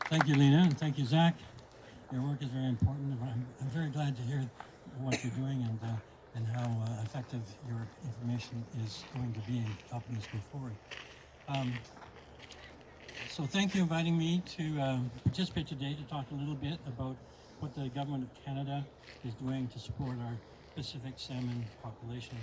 Thank you, Lena, and thank you, Zach. Your work is very important. I'm very glad to hear what you're doing and how effective your information is going to be in helping us go forward. Um, so thank you for inviting me to participate today to talk a little bit about what the Government of Canada is doing to support our Pacific salmon population.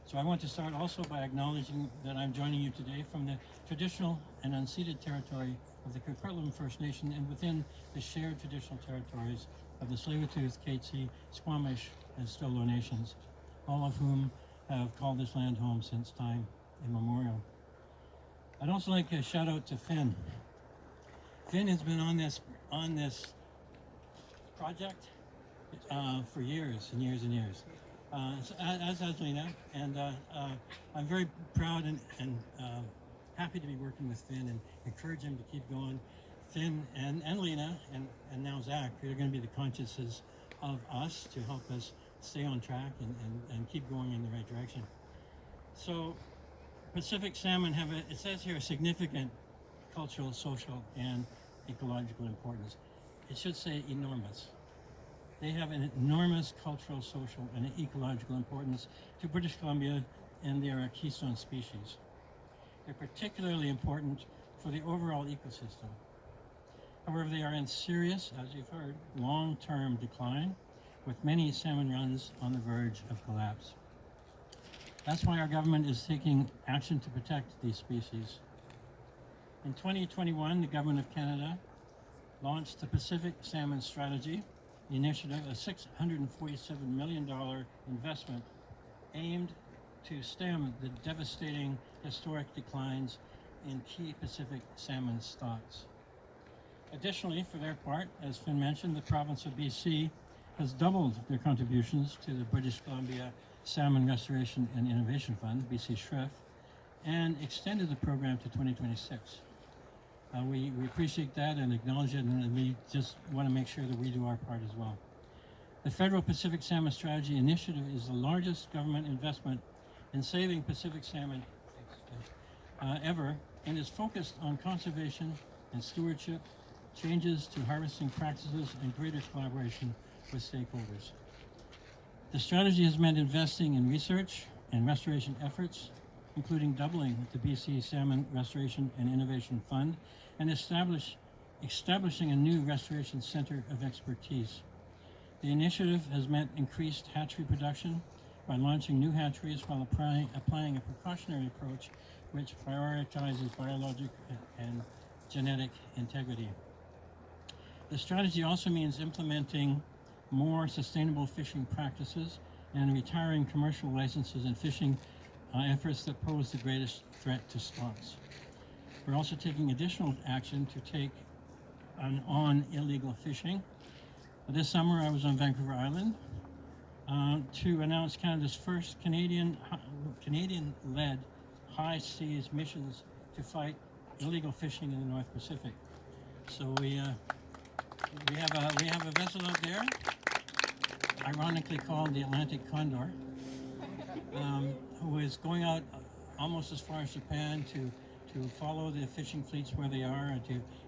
So I want to start also by acknowledging that I'm joining you today from the traditional and unceded territory of the Coquitlam First Nation and within the shared traditional territories of the Tsleil-Waututh, Katzie, Squamish, and Stolo nations, all of whom have called this land home since time immemorial. I'd also like to shout out to Finn. Finn has been on this project for years and years and years. As has Lena, and I'm very proud and happy to be working with Finn and encourage him to keep going. Finn and Lena and now Zach are going to be the consciences of us to help us stay on track and keep going in the right direction. So Pacific salmon have, it says here, a significant cultural, social, and ecological importance. It should say enormous. They have an enormous cultural, social, and ecological importance to British Columbia, and they are a keystone species. They're particularly important for the overall ecosystem. However, they are in serious, as you've heard, long-term decline, with many salmon runs on the verge of collapse. That's why our government is taking action to protect these species. In 2021, the Government of Canada launched the Pacific Salmon Strategy initiative, a $647 million investment aimed to stem the devastating historic declines in key Pacific salmon stocks. Additionally, for their part, as Finn mentioned, the province of BC has doubled their contributions to the British Columbia Salmon Restoration and Innovation Fund, BC SHRIF, and extended the program to 2026. We appreciate that and acknowledge it, and we just want to make sure that we do our part as well. The Federal Pacific Salmon Strategy Initiative is the largest government investment in saving Pacific salmon ever, and is focused on conservation and stewardship, changes to harvesting practices, and greater collaboration with stakeholders. The strategy has meant investing in research and restoration efforts, including doubling the BC Salmon Restoration and Innovation Fund and establishing a new restoration center of expertise. The initiative has meant increased hatchery production by launching new hatcheries while applying a precautionary approach which prioritizes biologic and genetic integrity. The strategy also means implementing more sustainable fishing practices and retiring commercial licenses and fishing efforts that pose the greatest threat to stocks. We're also taking additional action to take on illegal fishing. This summer I was on Vancouver Island to announce Canada's first Canadian-led high seas missions to fight illegal fishing in the North Pacific. So we have a vessel out there, ironically called the Atlantic Condor, who is going out almost as far as Japan to follow the fishing fleets where they are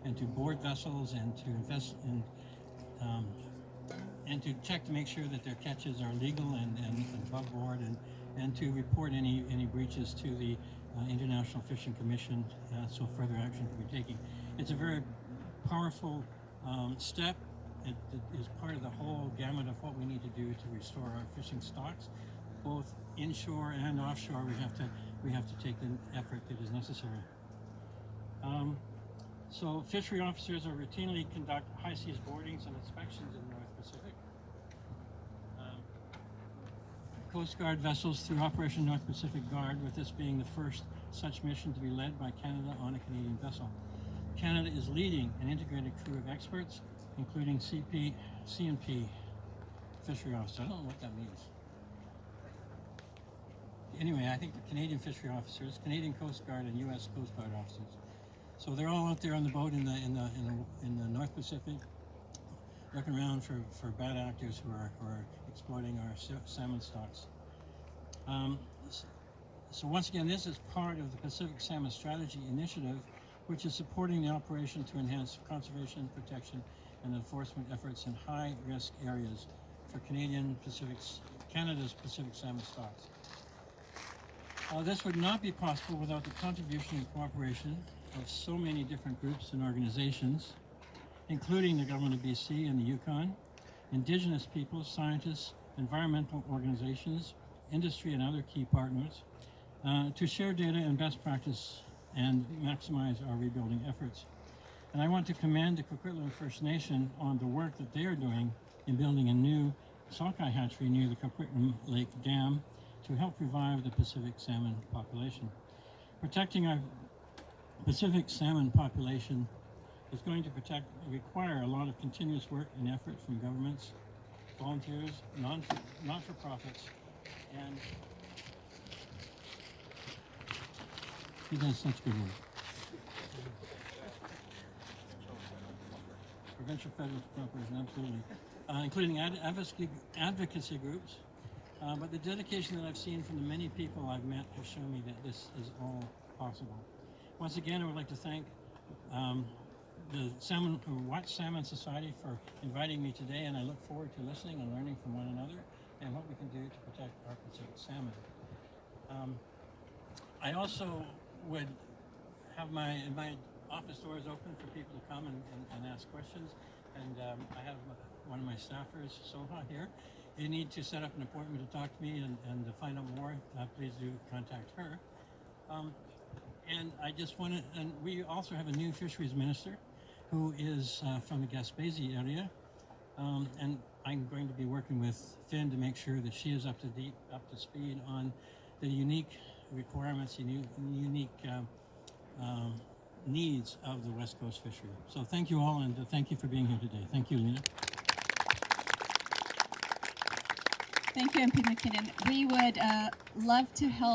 and to board vessels and to invest in and to check to make sure that their catches are legal and above board, and to report any breaches to the International Fishing Commission, so further action can be taken. It's a very powerful step. It is part of the whole gamut of what we need to do to restore our fishing stocks, both inshore and offshore. We have to take the effort that is necessary. So fishery officers are routinely conduct high seas boardings and inspections in the North Pacific. Coast Guard vessels through Operation North Pacific Guard, with this being the first such mission to be led by Canada on a Canadian vessel. Canada is leading an integrated crew of experts, including CNP fishery officers. I don't know what that means. Anyway, I think the Canadian fishery officers, Canadian Coast Guard, and U.S. Coast Guard officers. So they're all out there on the boat in the North Pacific, looking around for bad actors who are exploiting our salmon stocks. So once again, this is part of the Pacific Salmon Strategy Initiative, which is supporting the operation to enhance conservation, protection, and enforcement efforts in high-risk areas for Canada's Pacific salmon stocks. This would not be possible without the contribution and cooperation of so many different groups and organizations, including the Government of BC and the Yukon, Indigenous peoples, scientists, environmental organizations, industry, and other key partners, to share data and best practice and maximize our rebuilding efforts. And I want to commend the Coquitlam First Nation on the work that they are doing in building a new sockeye hatchery near the Coquitlam Lake Dam to help revive the Pacific salmon population. Protecting our Pacific salmon population is going to require a lot of continuous work and effort from governments, volunteers, not-for-profits, and he does such good work. Provincial, federal corporation, absolutely, including advocacy groups. But the dedication that I've seen from the many people I've met has shown me that this is all possible. Once again, I would like to thank the Watch Salmon Society for inviting me today, and I look forward to listening and learning from one another and what we can do to protect our Pacific salmon. I also would have my office doors open for people to come and ask questions, and I have one of my staffers, Soha, here. If you need to set up an appointment to talk to me and to find out more, please do contact her. And I just want to, and we also have a new fisheries minister who is from the Gaspésie area, and I'm going to be working with Finn to make sure that she is up to speed on the unique requirements, unique needs of the West Coast fishery. So thank you all, and thank you for being here today. Thank you, Lena. Thank you, MP McKinnon. We would love to help